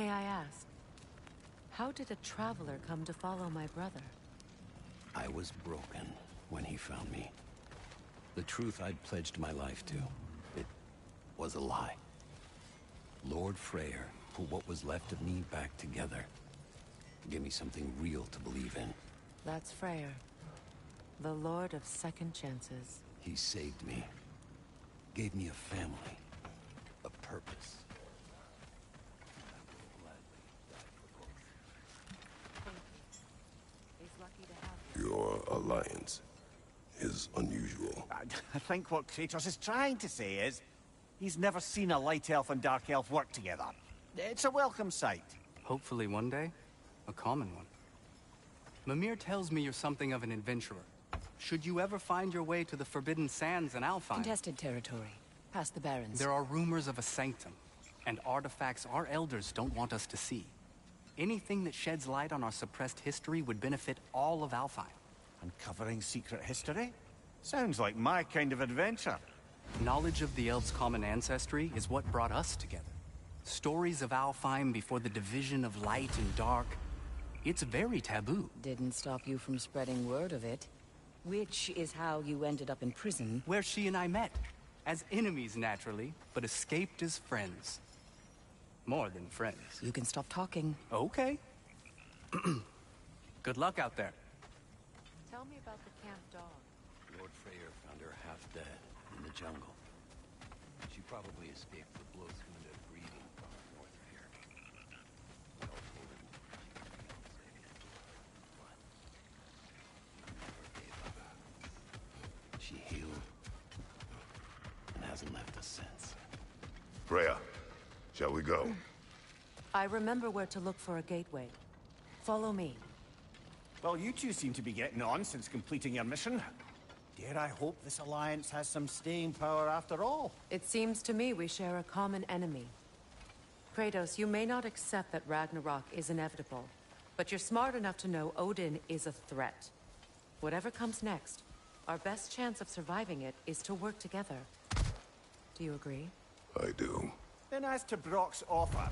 May I ask, how did a traveler come to follow my brother? I was broken when he found me. The truth I'd pledged my life to, it was a lie. Lord Freyr put what was left of me back together. Give me something real to believe in. That's Freyr, the Lord of Second Chances. He saved me. Gave me a family. A purpose. Your alliance is unusual. I think what Kratos is trying to say is, he's never seen a light elf and dark elf work together. It's a welcome sight. Hopefully one day, a common one. Mimir tells me you're something of an adventurer. Should you ever find your way to the Forbidden Sands in Alfheim... Contested territory, past the Barrens. There are rumors of a sanctum, and artifacts our elders don't want us to see. Anything that sheds light on our suppressed history would benefit all of Alfheim. Uncovering secret history? Sounds like my kind of adventure. Knowledge of the elves' common ancestry is what brought us together. Stories of Alfheim before the division of light and dark. It's very taboo. Didn't stop you from spreading word of it. Which is how you ended up in prison. Where she and I met. As enemies, naturally, but escaped as friends. More than friends. You can stop talking. Okay. Good luck out there. Tell me about the camp dog. Lord Freyr found her half dead in the jungle. She probably escaped the blows from the breeding farm north of here. We all told her she could be saved, but never gave up. She healed and hasn't left us since. Freya, shall we go? I remember where to look for a gateway. Follow me. Well, you two seem to be getting on since completing your mission. Dare I hope this alliance has some staying power after all? It seems to me we share a common enemy. Kratos, you may not accept that Ragnarok is inevitable, but you're smart enough to know Odin is a threat. Whatever comes next, our best chance of surviving it is to work together. Do you agree? I do. Then as to Brock's offer,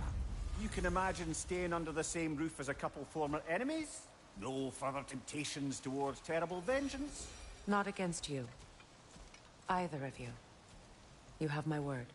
you can imagine staying under the same roof as a couple former enemies? No further temptations towards terrible vengeance? Not against you. Either of you. You have my word.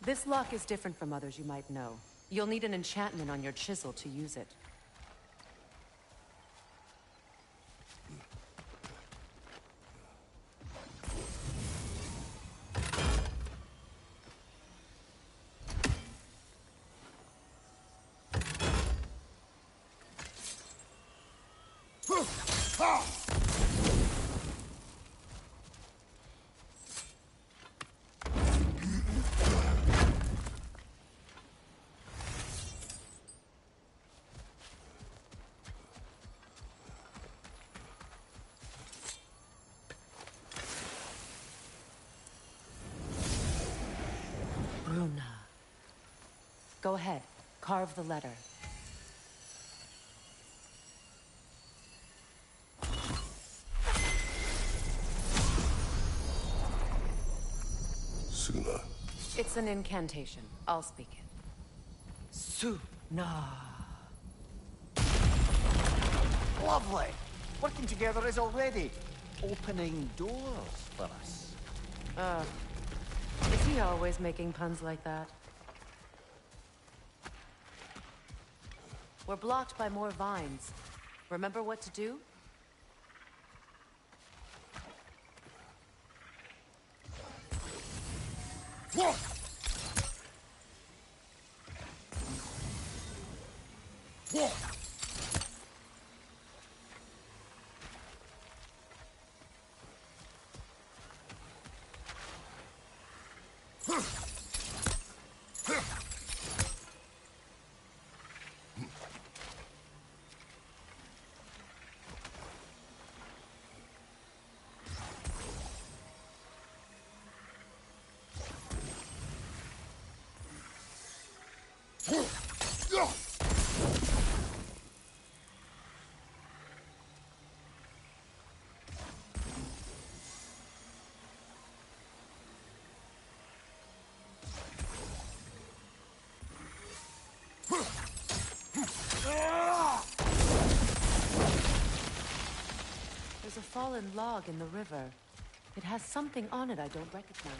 This lock is different from others you might know. You'll need an enchantment on your chisel to use it. Go ahead. Carve the letter. Suna. It's an incantation. I'll speak it. Suna. Lovely! Working together is already opening doors for us. Is he always making puns like that? We're blocked by more vines. Remember what to do? There's a fallen log in the river. It has something on it I don't recognize.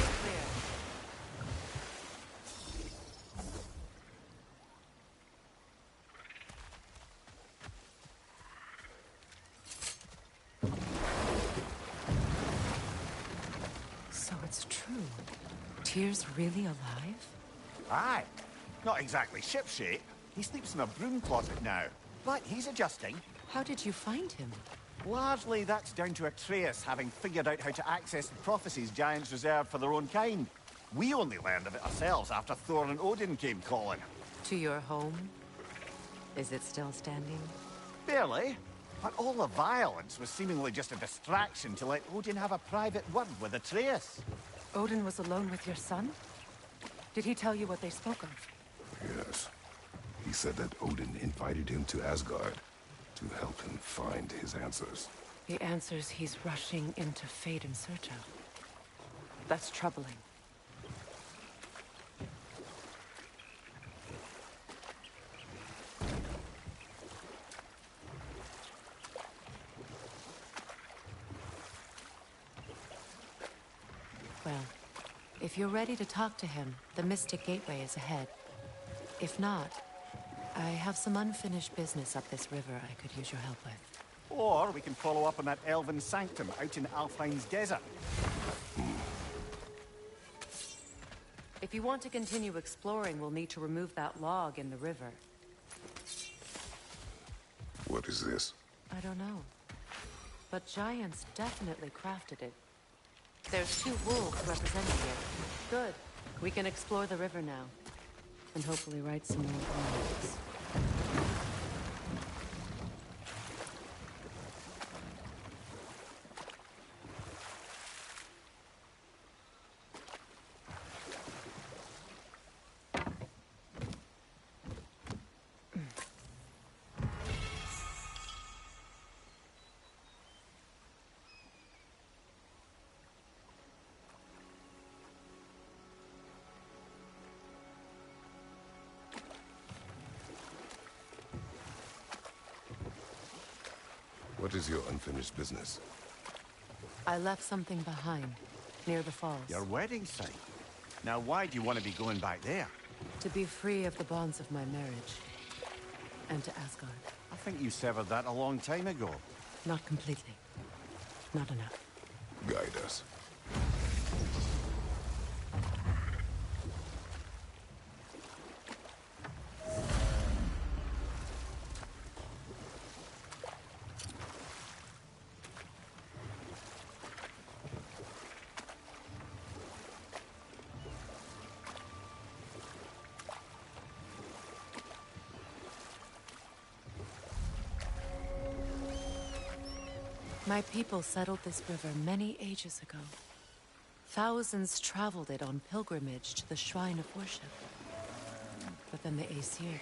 Clear. So it's true. Tyr's really alive? Aye. Not exactly shipshape. He sleeps in a broom closet now. But he's adjusting. How did you find him? Largely, that's down to Atreus having figured out how to access the prophecies giants reserved for their own kind. We only learned of it ourselves after Thor and Odin came calling. To your home? Is it still standing? Barely. But all the violence was seemingly just a distraction to let Odin have a private word with Atreus. Odin was alone with your son? Did he tell you what they spoke of? Yes. He said that Odin invited him to Asgard to help him find his answers. The answers he's rushing into fate in search of. That's troubling. Well, if you're ready to talk to him, the Mystic Gateway is ahead. If not, I have some unfinished business up this river I could use your help with. Or we can follow up on that elven sanctum out in Alfheim's desert. If you want to continue exploring, we'll need to remove that log in the river. What is this? I don't know. But giants definitely crafted it. There's 2 wolves representing it. Good. We can explore the river now. And hopefully write some more poems. What is your unfinished business? I left something behind, near the falls. Your wedding site. Now, why do you want to be going back there? To be free of the bonds of my marriage. And to Asgard. I think you severed that a long time ago. Not completely. Not enough. Guide us. My people settled this river many ages ago. Thousands traveled it on pilgrimage to the shrine of worship. But then the Aesir came.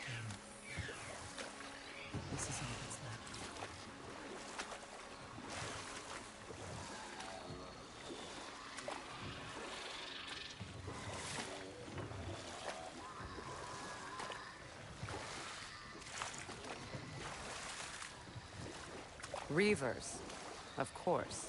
This is all that's left. Reavers. Of course.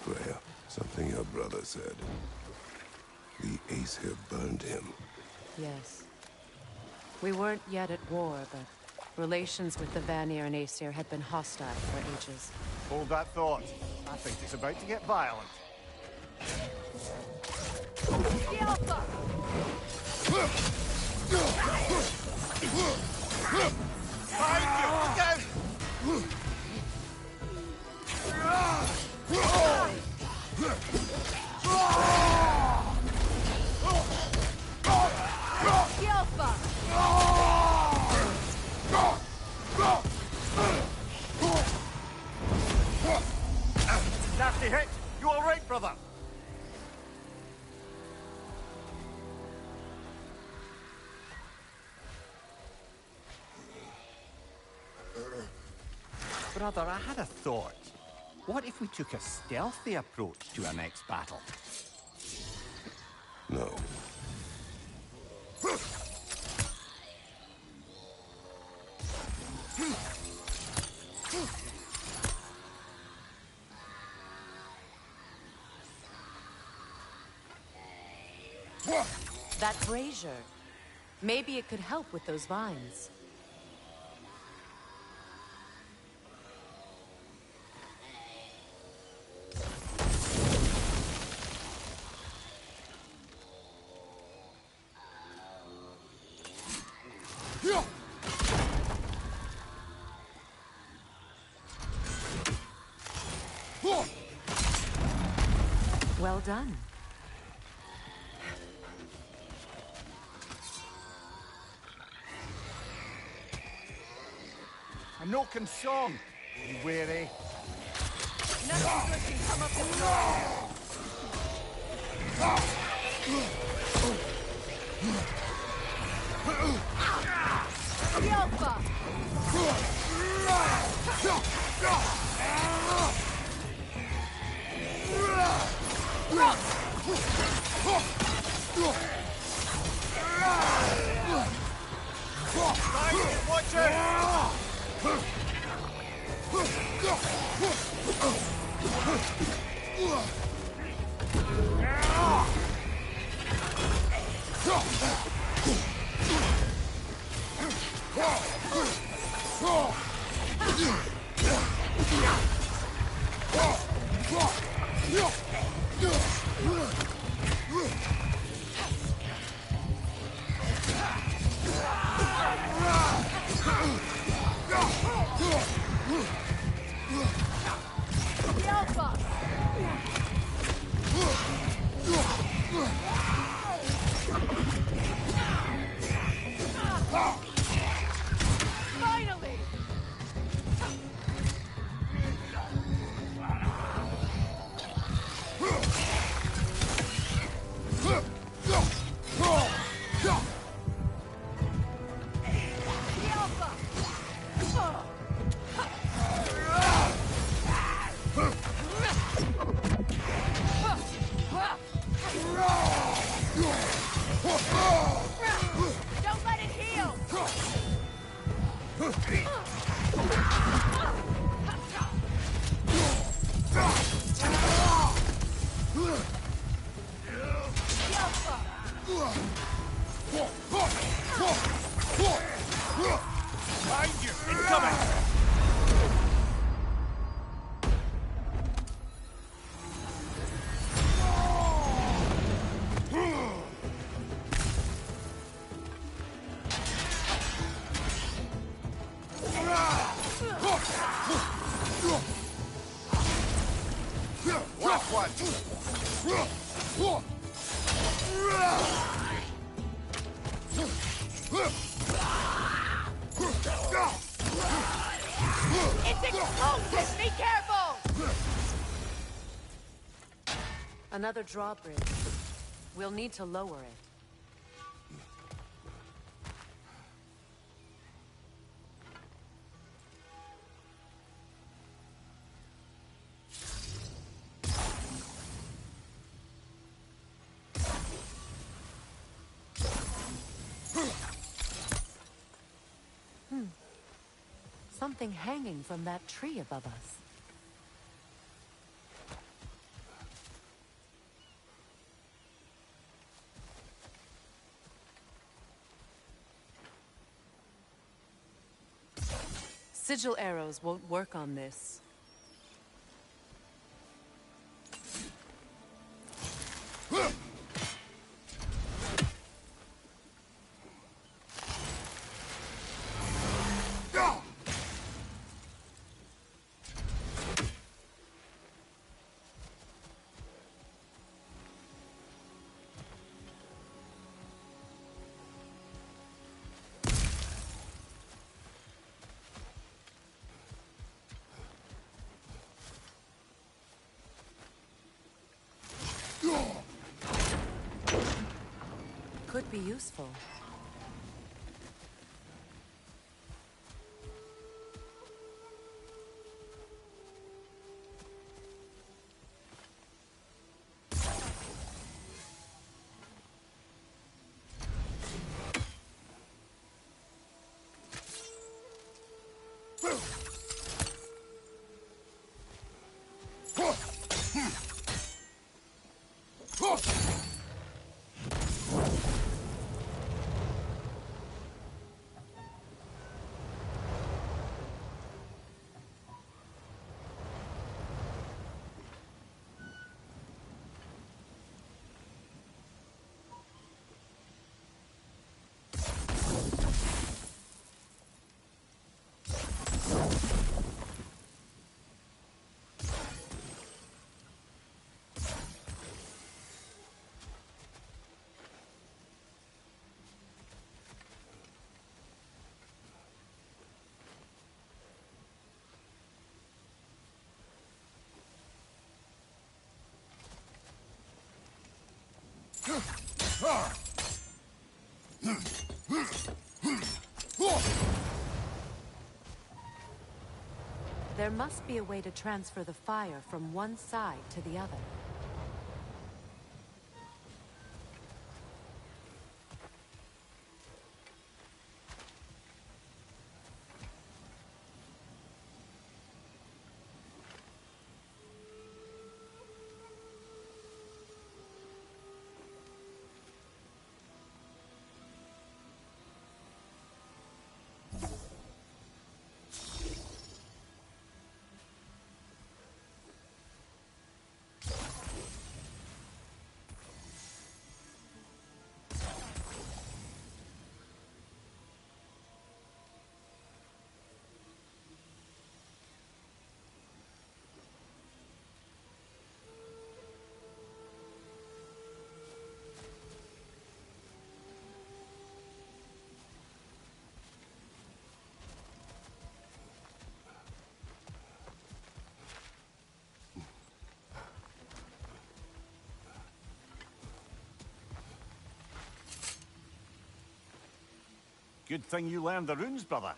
Freya, something your brother said. The Aesir burned him. Yes. We weren't yet at war, but relations with the Vanir and Aesir had been hostile for ages. Hold that thought. I think it's about to get violent. Behind you! Look out! Nasty hit! You all right, brother? Brother, I had a thought. What if we took a stealthy approach to our next battle? No. That brazier. Maybe it could help with those vines. Well done. A Noken song. Be wary. Nothing good can come up this road. Watch out! Finally! Don't let it heal! Behind you! Incoming! Rough one! It's explosive! Be careful! Another drawbridge. We'll need to lower it. Something hanging from that tree above us. Sigil arrows won't work on this. Could be useful. There must be a way to transfer the fire from one side to the other. Good thing you learned the runes, brother.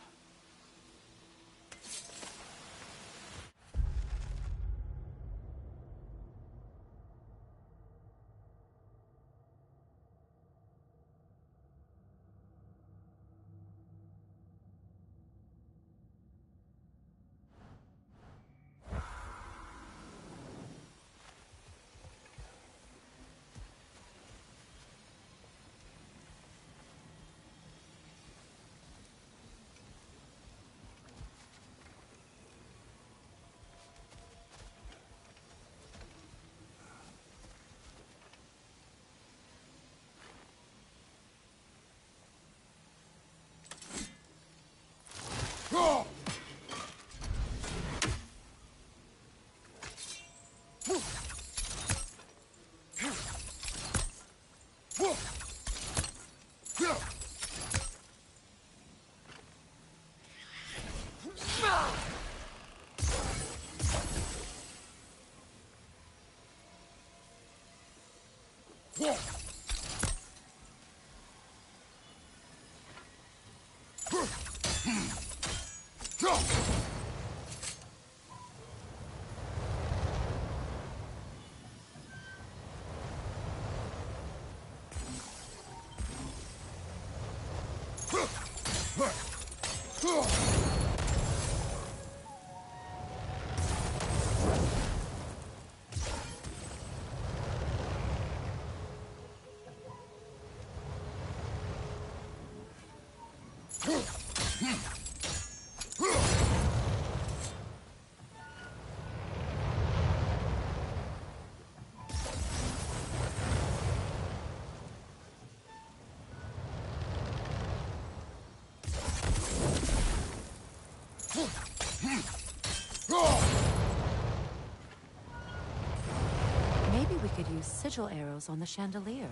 Maybe we could use sigil arrows on the chandelier.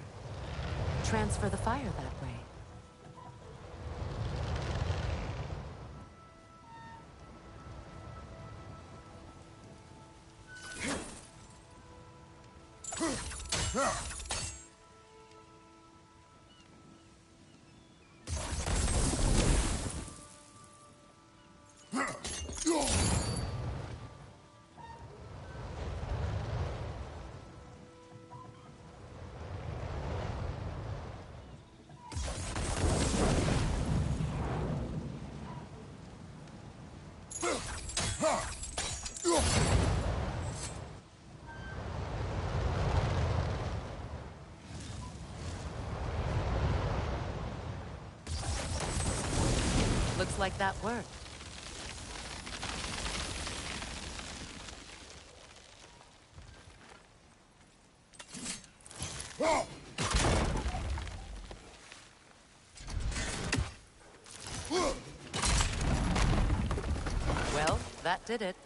Transfer the fire that way. Looks like that worked. Well, that did it.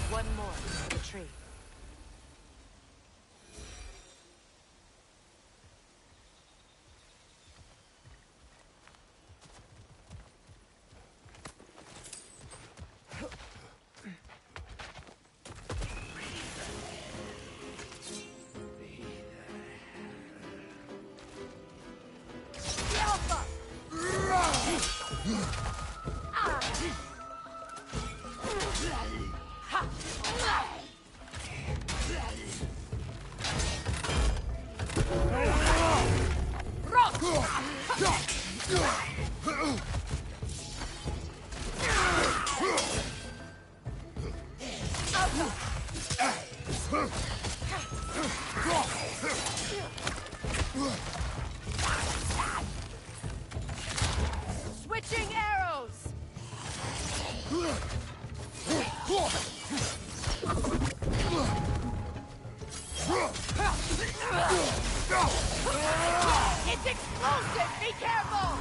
One more for the tree. Switching arrows! explosive! Be careful!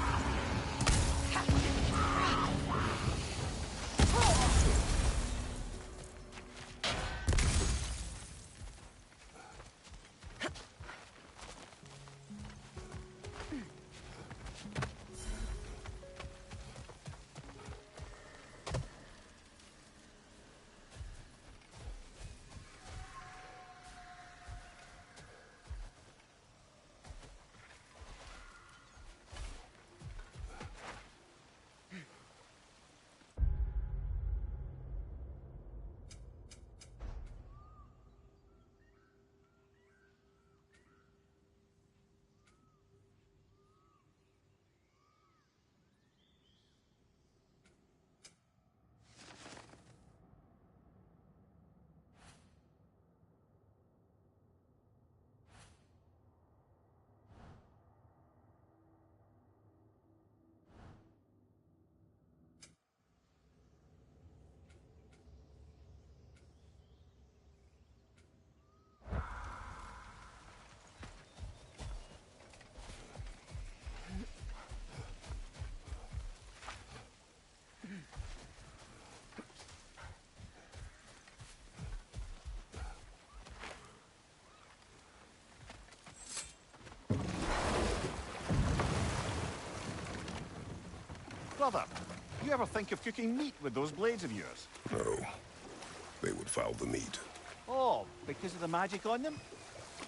Brother, you ever think of cooking meat with those blades of yours? No. They would foul the meat. Oh, because of the magic on them?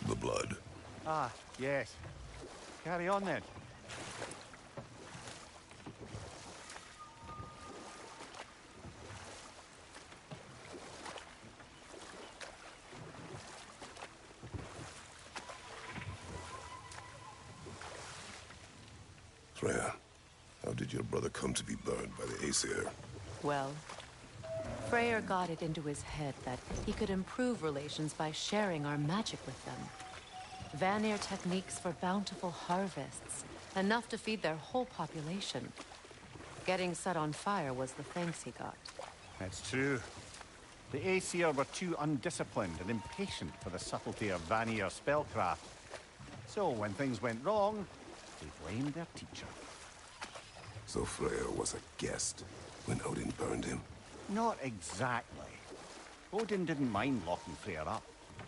The blood. Ah, yes. Carry on then. Freya, how did your brother come to be burned by the Aesir? Well, Freyr got it into his head that he could improve relations by sharing our magic with them. Vanir techniques for bountiful harvests, enough to feed their whole population. Getting set on fire was the thanks he got. That's true. The Aesir were too undisciplined and impatient for the subtlety of Vanir spellcraft. So when things went wrong, they blamed their teacher. So Freya was a guest when Odin burned him? Not exactly. Odin didn't mind locking Freyr up.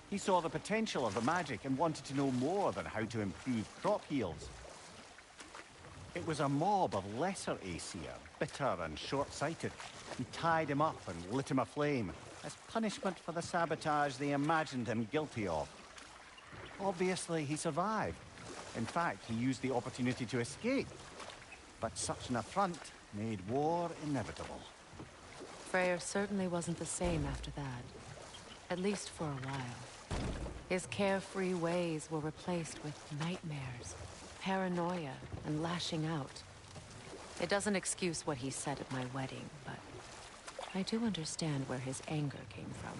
He saw the potential of the magic and wanted to know more than how to improve crop yields. It was a mob of lesser Aesir, bitter and short-sighted, who tied him up and lit him aflame as punishment for the sabotage they imagined him guilty of. Obviously, he survived. In fact, he used the opportunity to escape. But such an affront made war inevitable. Freyr certainly wasn't the same after that. At least for a while. His carefree ways were replaced with nightmares, paranoia, and lashing out. It doesn't excuse what he said at my wedding, but I do understand where his anger came from.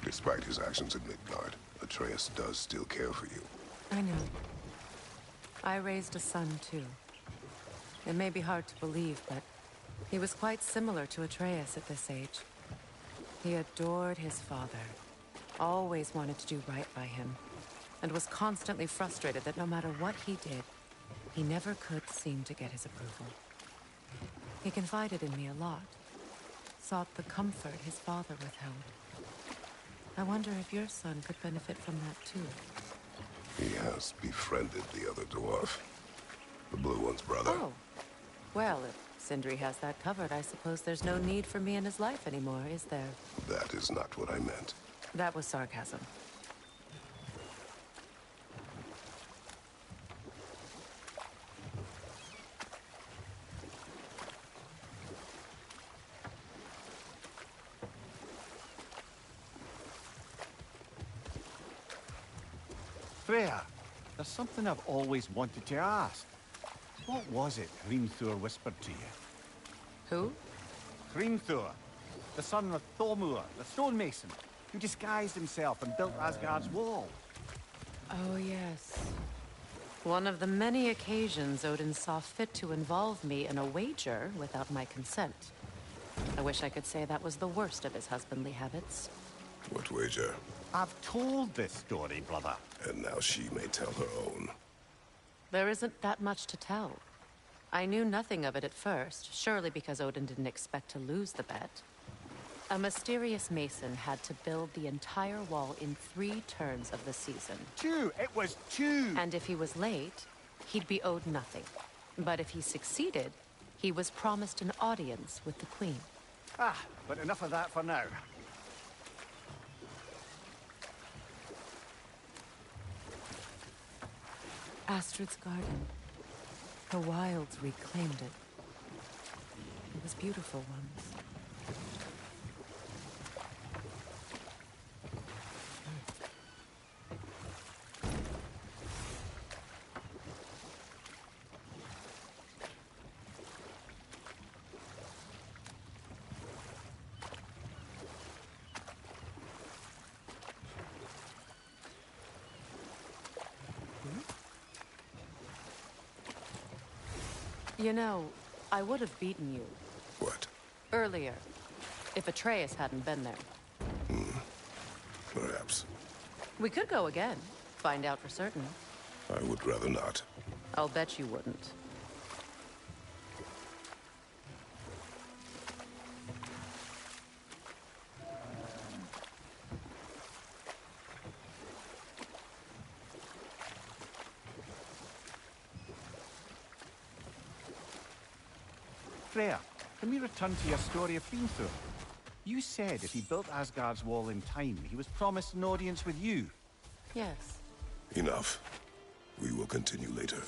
Despite his actions at Midgard, Atreus does still care for you. I know. I raised a son, too. It may be hard to believe, but he was quite similar to Atreus at this age. He adored his father, always wanted to do right by him, and was constantly frustrated that no matter what he did, he never could seem to get his approval. He confided in me a lot, sought the comfort his father withheld. I wonder if your son could benefit from that, too. He has befriended the other dwarf. The blue one's brother. Oh. Well, if Sindri has that covered, I suppose there's no need for me in his life anymore, is there? That is not what I meant. That was sarcasm. Freya, there's something I've always wanted to ask. What was it Hrimthur whispered to you? Who? Hrimthur, the son of Thormur, the stonemason, who disguised himself and built Asgard's wall. Oh, yes. One of the many occasions Odin saw fit to involve me in a wager without my consent. I wish I could say that was the worst of his husbandly habits. What wager? I've told this story, brother. And now she may tell her own. There isn't that much to tell. I knew nothing of it at first, surely because Odin didn't expect to lose the bet. A mysterious mason had to build the entire wall in 3 turns of the season. 2! It was 2! And if he was late, he'd be owed nothing. But if he succeeded, he was promised an audience with the queen. But enough of that for now. Astrid's garden. The wilds reclaimed it. It was beautiful once. You know, I would have beaten you What? earlier, if Atreus hadn't been there. Perhaps. We could go again, find out for certain. I would rather not. I'll bet you wouldn't. Freya, can we return to your story of Hrimthur? You said if he built Asgard's wall in time, he was promised an audience with you. Yes. Enough. We will continue later.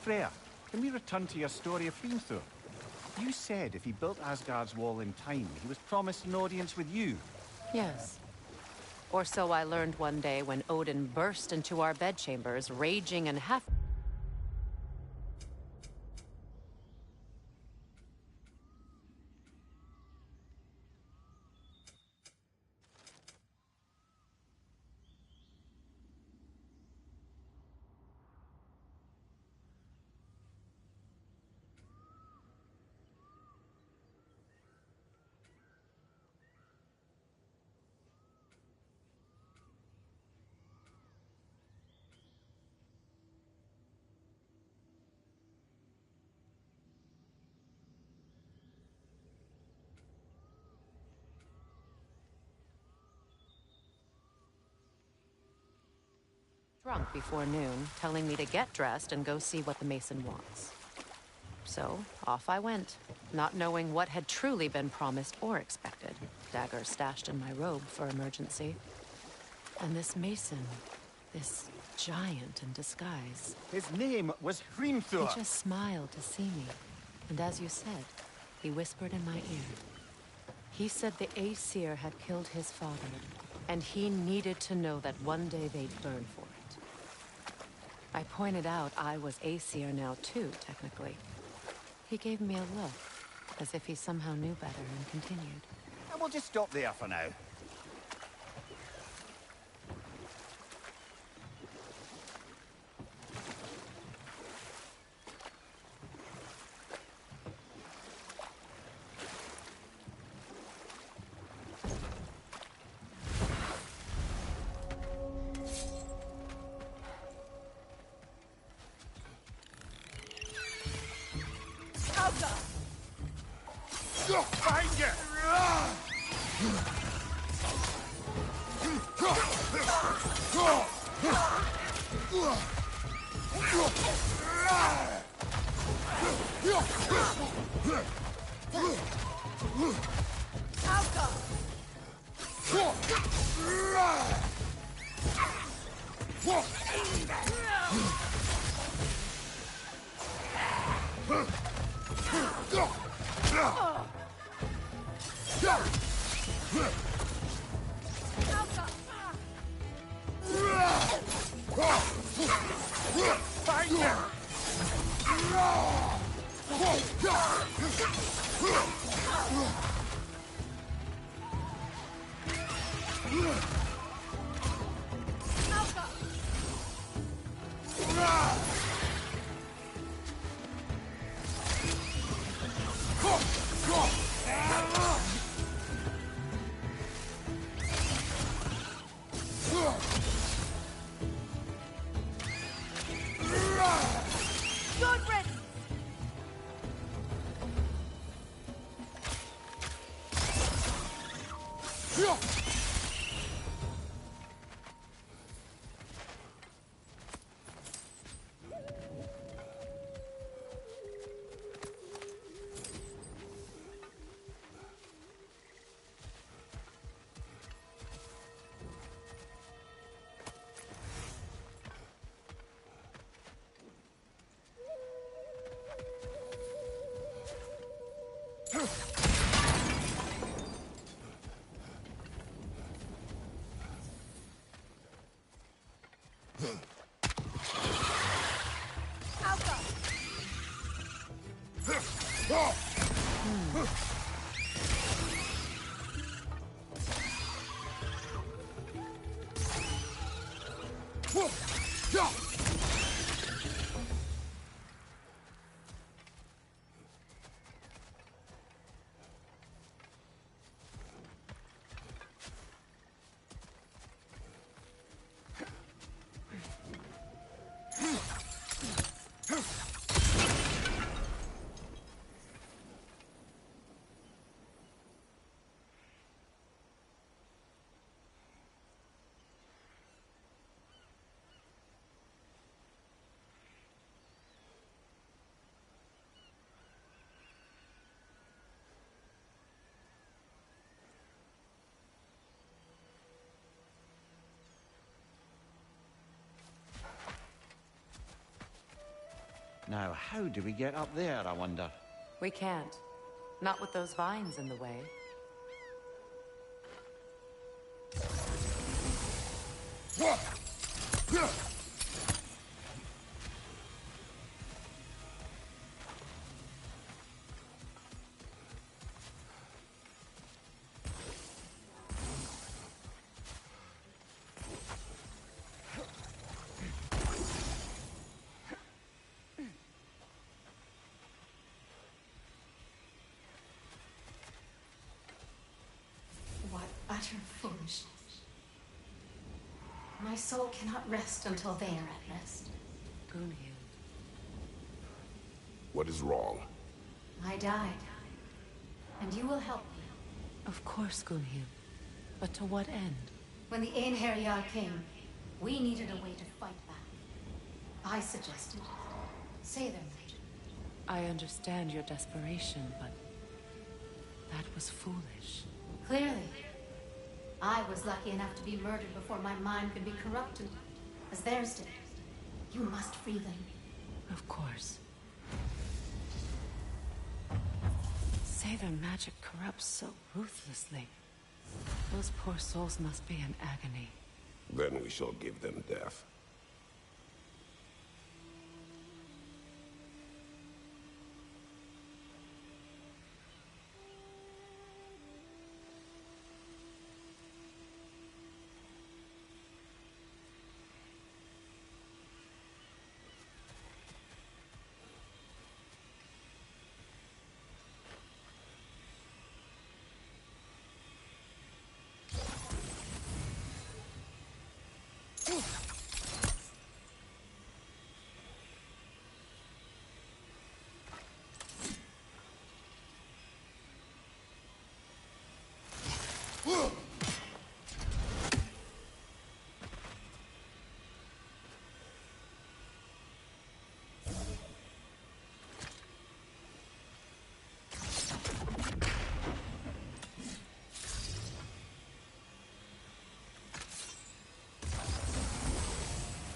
Freya, can we return to your story of Hrimthur? You said if he built Asgard's wall in time, he was promised an audience with you. Yes. Or so I learned one day when Odin burst into our bedchambers, raging and half... drunk before noon, telling me to get dressed and go see what the mason wants. So, off I went, not knowing what had truly been promised or expected. Dagger stashed in my robe for emergency. And this mason, this giant in disguise. His name was Hrimthur. He just smiled to see me. And as you said, he whispered in my ear. He said the Aesir had killed his father, and he needed to know that one day they'd burn for it. I pointed out I was Aesir now too, technically. He gave me a look, as if he somehow knew better, and continued. And we'll just stop there for now. Good riddance! Now, how do we get up there, I wonder? We can't. Not with those vines in the way. What utter foolishness. My soul cannot rest until they are at rest. Gunhild. What is wrong? I died. And you will help me. Of course, Gunhild. But to what end? When the Einherjar came, we needed a way to fight back. I suggested, say their magic. I understand your desperation, but that was foolish. Clearly. I was lucky enough to be murdered before my mind could be corrupted, as theirs did. You must free them. Of course. Say their magic corrupts so ruthlessly. Those poor souls must be in agony. Then we shall give them death.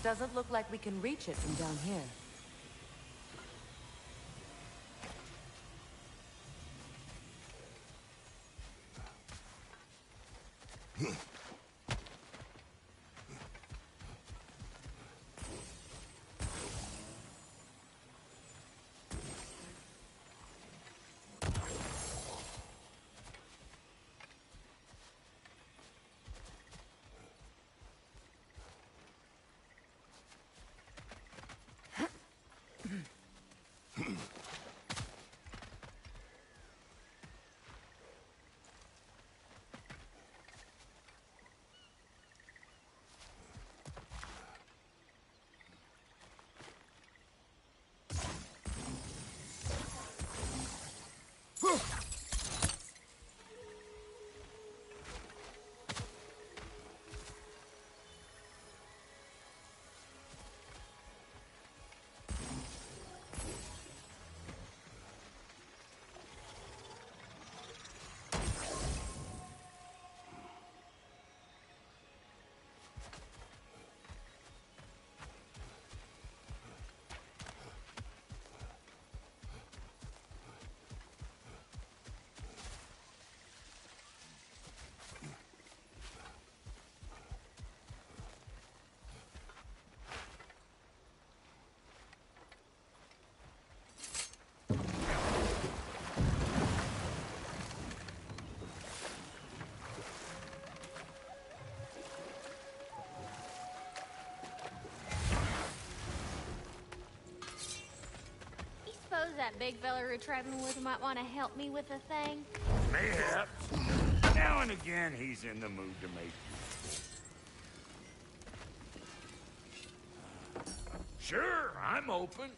Doesn't look like we can reach it from down here. Suppose that big fella we're traveling with might want to help me with a thing. Mayhaps. Now and again, he's in the mood to make you. Sure, I'm open.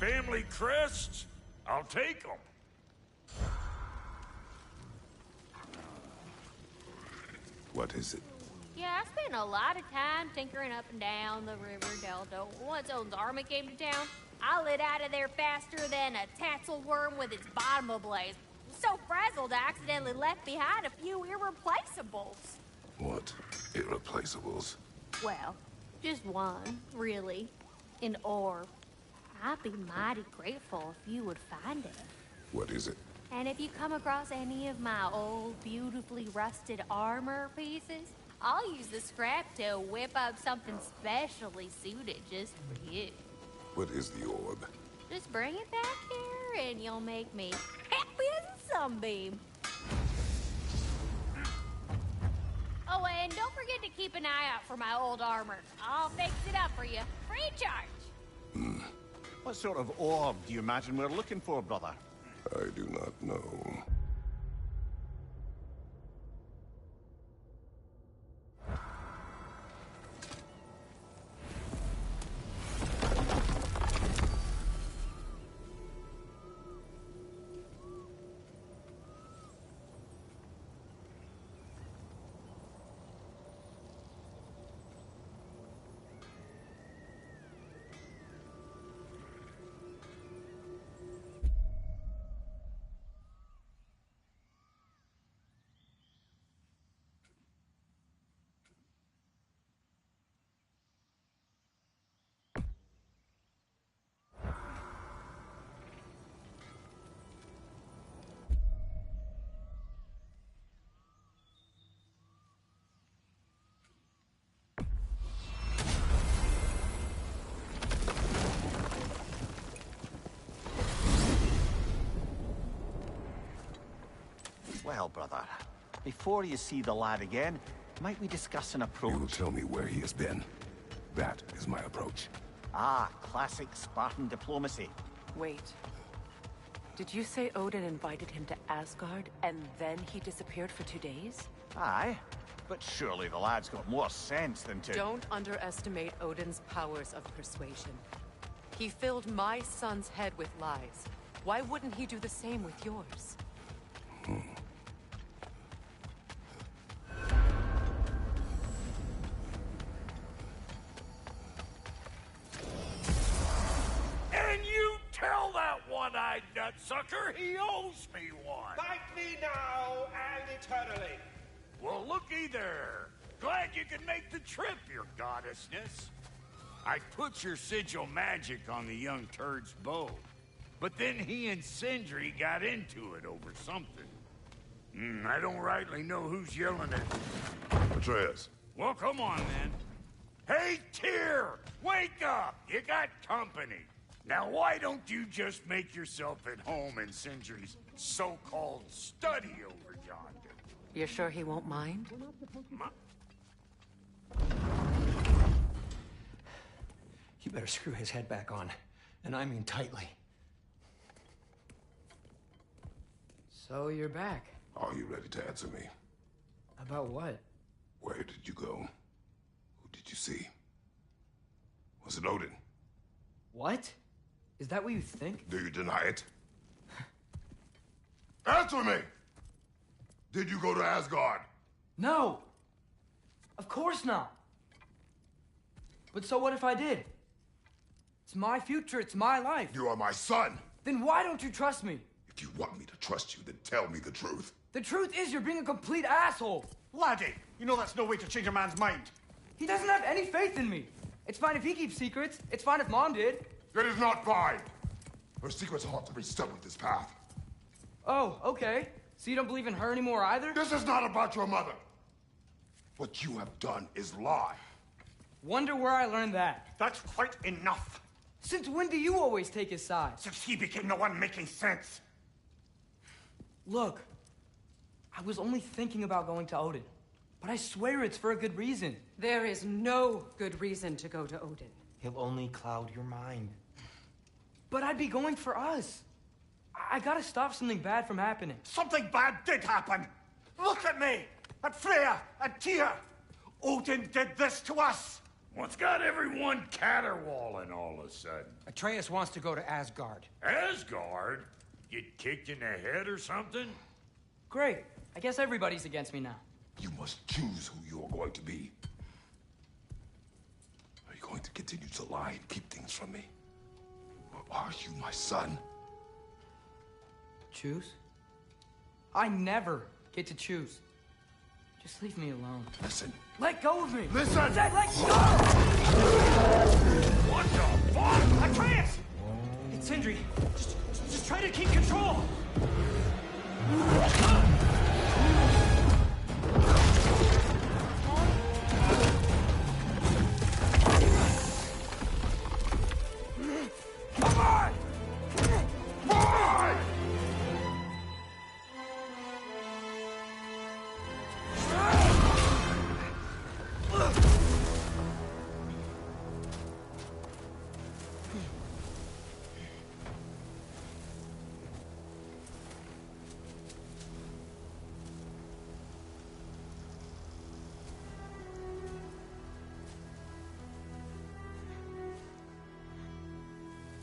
Family crests? I'll take them. What is it? Yeah, I spent a lot of time tinkering up and down the river Delta. Once Odin's army came to town, I lit out of there faster than a tassel worm with its bottom ablaze. So frazzled, I accidentally left behind a few irreplaceables. What? Irreplaceables? Well, just one, really. An orb. I'd be mighty grateful if you would find it. What is it? And if you come across any of my old, beautifully rusted armor pieces, I'll use the scrap to whip up something specially suited just for you. What is the orb? Just bring it back here and you'll make me happy as a sunbeam. Oh, and don't forget to keep an eye out for my old armor. I'll fix it up for you, free of charge. What sort of orb do you imagine we're looking for, brother? I do not know. Well, brother, before you see the lad again, might we discuss an approach? You will tell me where he has been. That is my approach. Ah, classic Spartan diplomacy. Wait. Did you say Odin invited him to Asgard, and then he disappeared for 2 days? Aye. But surely the lad's got more sense than to... Don't underestimate Odin's powers of persuasion. He filled my son's head with lies. Why wouldn't he do the same with yours? And you tell that one-eyed nutsucker he owes me one. Fight me now and eternally. Well, looky there. Glad you could make the trip, your goddessness. I put your sigil magic on the young turd's bow, but then he and Sindri got into it over something. I don't rightly know who's yelling at... Atreus. Well, come on, then. Hey, Tyr! Wake up! You got company. Now, why don't you just make yourself at home in Sindri's so-called study over yonder? You're sure he won't mind? You better screw his head back on, and I mean tightly. So you're back. Are you ready to answer me? About what? Where did you go? Who did you see? Was it Odin? What? Is that what you think? Do you deny it? Answer me! Did you go to Asgard? No! Of course not! But so what if I did? It's my future, it's my life. You are my son! Then why don't you trust me? If you want me to trust you, then tell me the truth. The truth is you're being a complete asshole! Laddie, you know that's no way to change a man's mind. He doesn't have any faith in me. It's fine if he keeps secrets. It's fine if Mom did. It is not fine! Her secrets ought to be stuck with this path. Oh, okay. So you don't believe in her anymore either? This is not about your mother! What you have done is lie. Wonder where I learned that. That's quite enough. Since when do you always take his side? Since he became the one making sense. Look, I was only thinking about going to Odin, but I swear it's for a good reason. There is no good reason to go to Odin. He'll only cloud your mind. But I'd be going for us. I gotta stop something bad from happening. Something bad did happen. Look at me, at Freya, at Tyr. Odin did this to us. What's got everyone caterwauling all of a sudden? Atreus wants to go to Asgard. Asgard? Get kicked in the head or something? Great. I guess everybody's against me now. You must choose who you are going to be. Are you going to continue to lie and keep things from me? Or are you my son? Choose? I never get to choose. Just leave me alone. Listen. Let go of me! Listen! I said let go! What the fuck? Atreus! It's Sindri. Just try to keep control! Come on! Come on!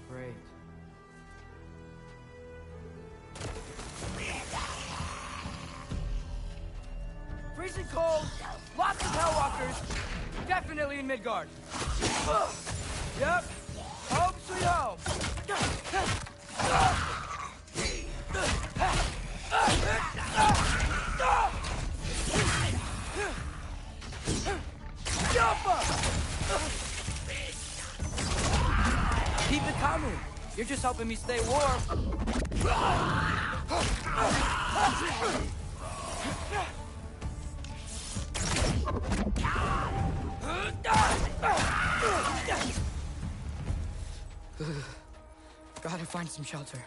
Great. Freezing cold, lots of Hellwalkers, definitely in Midgard. Yep, home sweet home. Keep it coming. You're just helping me stay warm. Gotta find some shelter.